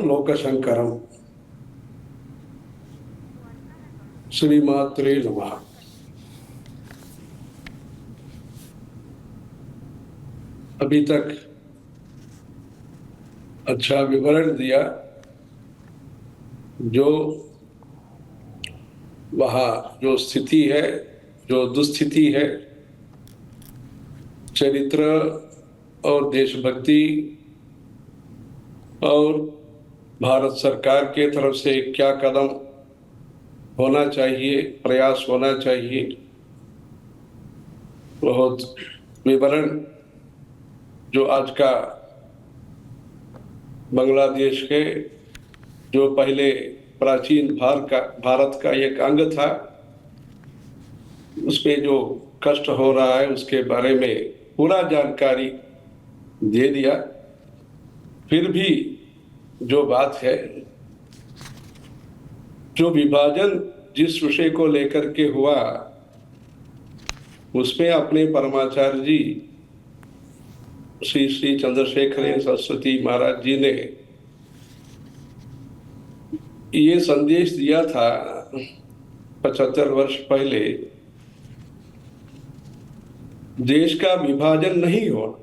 लोकशंकरम। श्रीमात्रे नमः। अभी तक अच्छा विवरण दिया। जो वहाँ जो स्थिति है, जो दुस्थिति है, चरित्र और देशभक्ति और भारत सरकार के तरफ से क्या कदम होना चाहिए, प्रयास होना चाहिए, बहुत विवरण जो आज का बांग्लादेश के जो पहले प्राचीन भारत का एक अंग था, उसमें जो कष्ट हो रहा है उसके बारे में पूरा जानकारी दे दिया। फिर भी जो बात है, जो विभाजन जिस विषय को लेकर के हुआ, उसमें अपने परमाचार्य जी श्री श्री चंद्रशेखर सरस्वती महाराज जी ने ये संदेश दिया था 75 वर्ष पहले, देश का विभाजन नहीं हो,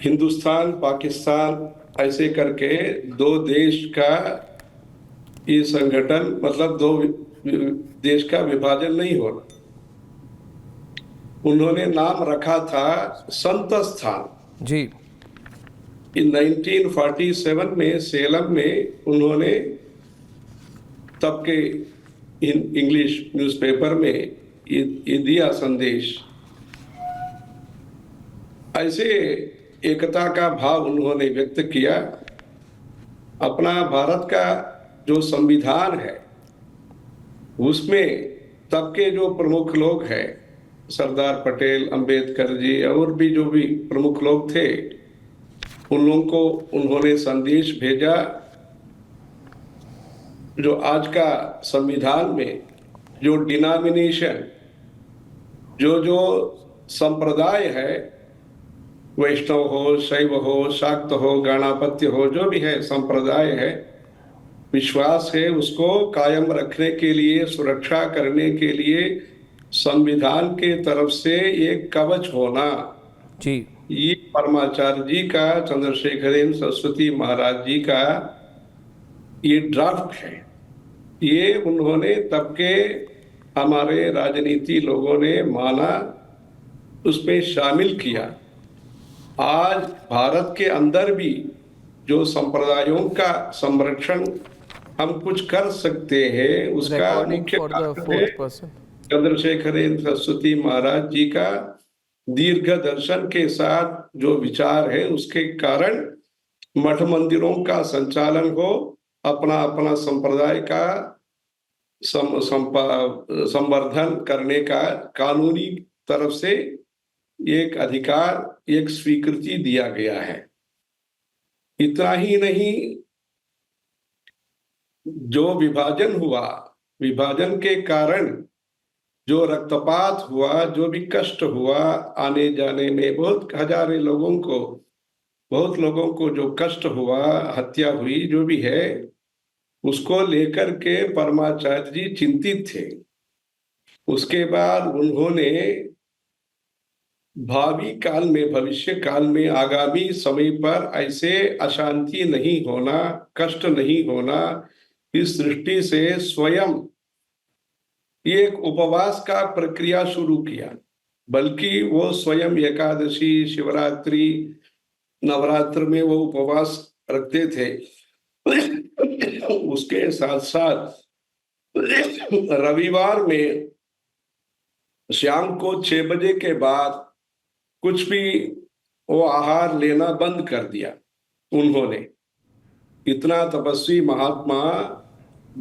हिंदुस्तान पाकिस्तान ऐसे करके दो देश का ये संगठन, मतलब दो देश का विभाजन नहीं होना। उन्होंने नाम रखा था संत स्थान जी। इन 1947 में सेलम में उन्होंने तब के इंग्लिश न्यूज़पेपर में ये दिया संदेश। ऐसे एकता का भाव उन्होंने व्यक्त किया। अपना भारत का जो संविधान है उसमें तब के जो प्रमुख लोग हैं, सरदार पटेल, अंबेडकर जी और भी जो भी प्रमुख लोग थे, उन लोगों को उन्होंने संदेश भेजा। जो आज का संविधान में जो डिनोमिनेशन, जो संप्रदाय है, वैष्णव हो, शैव हो, शाक्त हो, गणापत्य हो, जो भी है संप्रदाय है, विश्वास है, उसको कायम रखने के लिए, सुरक्षा करने के लिए संविधान के तरफ से एक कवच होना जी। ये परमाचार्य जी का, चंद्रशेखर सरस्वती महाराज जी का ये ड्राफ्ट है। ये उन्होंने तब के हमारे राजनीति लोगों ने माना, उसमें शामिल किया। आज भारत के अंदर भी जो संप्रदायों का संरक्षण हम कुछ कर सकते हैं, उसका मुख्य कारण है चंद्रशेखर सरस्वती महाराज जी का दीर्घ दर्शन के साथ जो विचार है, उसके कारण मठ मंदिरों का संचालन हो, अपना अपना संप्रदाय का संवर्धन करने का कानूनी तरफ से एक अधिकार, एक स्वीकृति दिया गया है। इतना ही नहीं, जो विभाजन हुआ, विभाजन के कारण जो रक्तपात हुआ, जो भी कष्ट हुआ, आने जाने में बहुत लोगों को जो कष्ट हुआ, हत्या हुई, जो भी है, उसको लेकर के परमाचार्य जी चिंतित थे। उसके बाद उन्होंने भावी काल में, भविष्य काल में, आगामी समय पर ऐसे अशांति नहीं होना, कष्ट नहीं होना, इस दृष्टि से स्वयं एक उपवास का प्रक्रिया शुरू किया। बल्कि वो स्वयं एकादशी, शिवरात्रि, नवरात्र में वो उपवास रखते थे। उसके साथ साथ रविवार में शाम को 6 बजे के बाद कुछ भी वो आहार लेना बंद कर दिया उन्होंने। इतना तपस्वी महात्मा,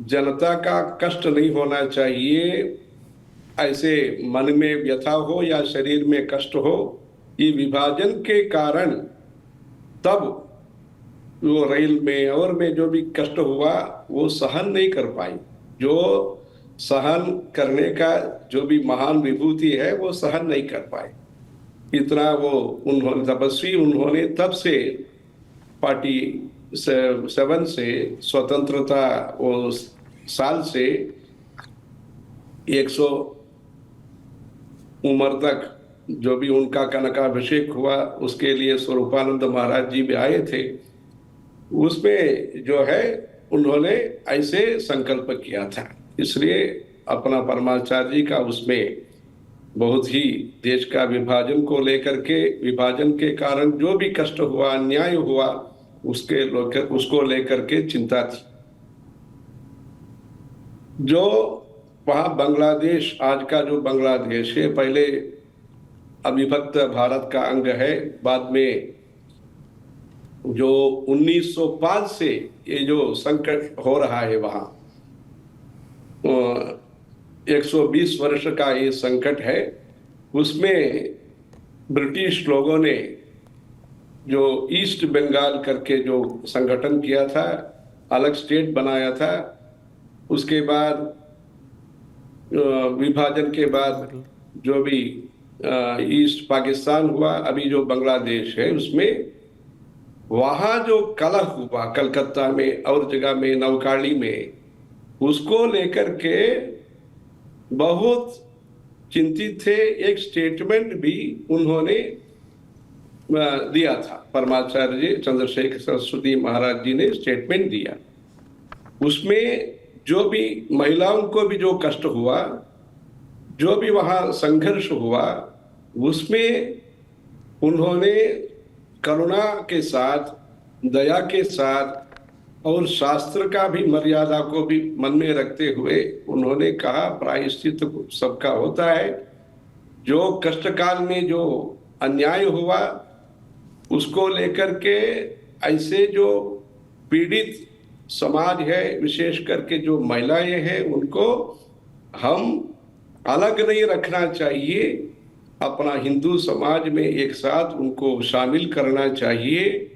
जनता का कष्ट नहीं होना चाहिए, ऐसे मन में व्यथा हो या शरीर में कष्ट हो, ये विभाजन के कारण तब वो रेल में और में जो भी कष्ट हुआ वो सहन नहीं कर पाई। जो सहन करने का जो भी महान विभूति है वो सहन नहीं कर पाए। इतना वो उन्होंने तपस्वी, उन्होंने तब से पार्टी 1947 से स्वतंत्रता वो साल से 100 उम्र तक जो भी उनका कनकाभिषेक हुआ, उसके लिए स्वरूपानंद महाराज जी भी आए थे। उसमें जो है उन्होंने ऐसे संकल्प किया था, इसलिए अपना परमाचार्य जी का उसमें बहुत ही देश का विभाजन को लेकर के, विभाजन के कारण जो भी कष्ट हुआ, अन्याय हुआ, उसको लेकर के चिंता थी। जो वहां बांग्लादेश, आज का जो बांग्लादेश है, पहले अविभक्त भारत का अंग है, बाद में जो 1905 से ये जो संकट हो रहा है वहां, 120 वर्ष का ये संकट है। उसमें ब्रिटिश लोगों ने जो ईस्ट बंगाल करके जो संगठन किया था, अलग स्टेट बनाया था, उसके बाद विभाजन के बाद जो भी ईस्ट पाकिस्तान हुआ, अभी जो बांग्लादेश है, उसमें वहां जो कलह हुआ कलकत्ता में और जगह में, नवखाड़ी में, उसको लेकर के बहुत चिंतित थे। एक स्टेटमेंट भी उन्होंने दिया था, परमाचार्य जी चंद्रशेखर सरस्वती महाराज जी ने स्टेटमेंट दिया। उसमें जो भी महिलाओं को भी जो कष्ट हुआ, जो भी वहां संघर्ष हुआ, उसमें उन्होंने करुणा के साथ, दया के साथ और शास्त्र का भी मर्यादा को भी मन में रखते हुए उन्होंने कहा, प्रायश्चित सबका होता है। जो कष्टकाल में जो अन्याय हुआ, उसको लेकर के ऐसे जो पीड़ित समाज है, विशेष करके जो महिलाएं हैं, उनको हम अलग नहीं रखना चाहिए, अपना हिंदू समाज में एक साथ उनको शामिल करना चाहिए।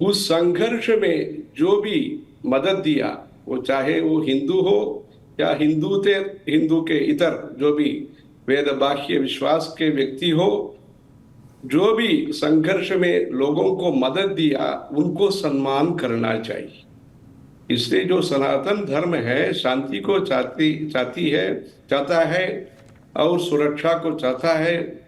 उस संघर्ष में जो भी मदद दिया, वो चाहे वो हिंदू हो या हिंदू के इतर जो भी वेद बाह्य विश्वास के व्यक्ति हो, जो भी संघर्ष में लोगों को मदद दिया, उनको सम्मान करना चाहिए। इसलिए जो सनातन धर्म है, शांति को चाहता है और सुरक्षा को चाहता है।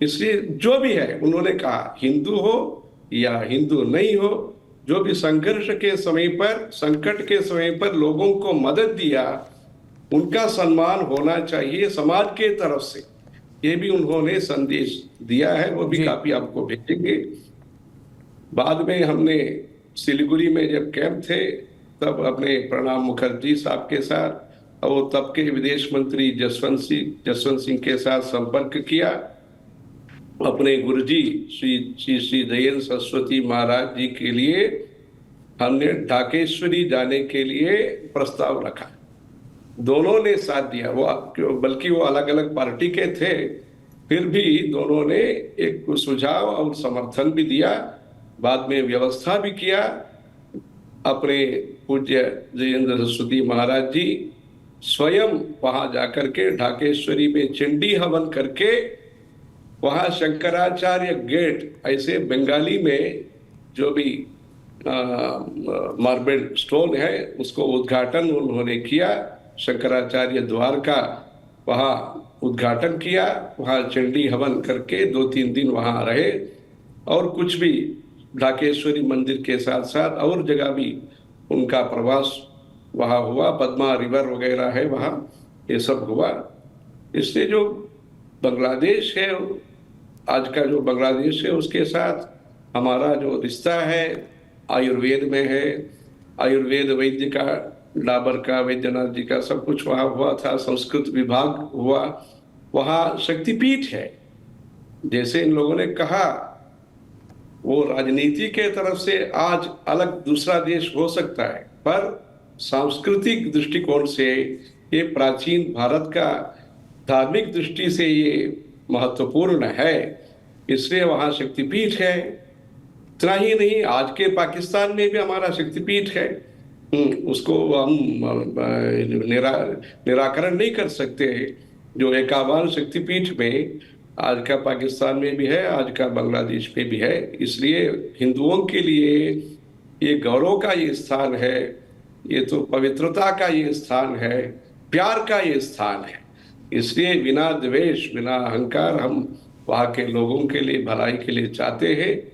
इसलिए जो भी है, उन्होंने कहा, हिंदू हो या हिंदू नहीं हो, जो भी संघर्ष के समय पर, संकट के समय पर लोगों को मदद दिया, उनका सम्मान होना चाहिए समाज के तरफ से। ये भी उन्होंने संदेश दिया है, वो भी काफी आपको भेजेंगे। बाद में हमने सिलीगुड़ी में जब कैंप थे, तब अपने प्रणब मुखर्जी साहब के साथ और तब के विदेश मंत्री जसवंत सिंह के साथ संपर्क किया। अपने गुरुजी श्री दयानंद सरस्वती महाराज जी के लिए हमने ढाकेश्वरी जाने के लिए प्रस्ताव रखा। दोनों ने साथ दिया, वो बल्कि वो अलग अलग पार्टी के थे, फिर भी दोनों ने एक सुझाव और समर्थन भी दिया। बाद में व्यवस्था भी किया। अपने पूज्य दयानंद सरस्वती महाराज जी स्वयं वहां जाकर के ढाकेश्वरी में चंडी हवन करके, वहां शंकराचार्य गेट, ऐसे बंगाली में जो भी मार्बल स्टोन है, उसको उद्घाटन उन्होंने किया। शंकराचार्य द्वार का वहां उद्घाटन किया, वहां चंडी हवन करके 2-3 दिन वहां रहे। और कुछ भी ढाकेश्वरी मंदिर के साथ साथ और जगह भी उनका प्रवास वहां हुआ, पद्मा रिवर वगैरह है वहां, ये सब हुआ। इसलिए जो बांग्लादेश है, आज का जो बांग्लादेश है, उसके साथ हमारा जो रिश्ता है आयुर्वेद में है। आयुर्वेद वैद्य का, डाबर का, वैद्यनाथ जी का सब कुछ वहां हुआ था। संस्कृत विभाग हुआ, वहां शक्तिपीठ है। जैसे इन लोगों ने कहा, वो राजनीति के तरफ से आज अलग दूसरा देश हो सकता है, पर सांस्कृतिक दृष्टिकोण से ये प्राचीन भारत का धार्मिक दृष्टि से ये महत्वपूर्ण है, इसलिए वहां शक्तिपीठ है। इतना ही नहीं, आज के पाकिस्तान में भी हमारा शक्तिपीठ है। उसको हम निराकरण नहीं कर सकते। जो 51 शक्तिपीठ में आज का पाकिस्तान में भी है, आज का बांग्लादेश में भी है। इसलिए हिंदुओं के लिए ये गौरव का ये स्थान है, ये तो पवित्रता का ये स्थान है, प्यार का ये स्थान है। इसलिए बिना द्वेष, बिना अहंकार हम वहाँ के लोगों के लिए, भलाई के लिए चाहते हैं।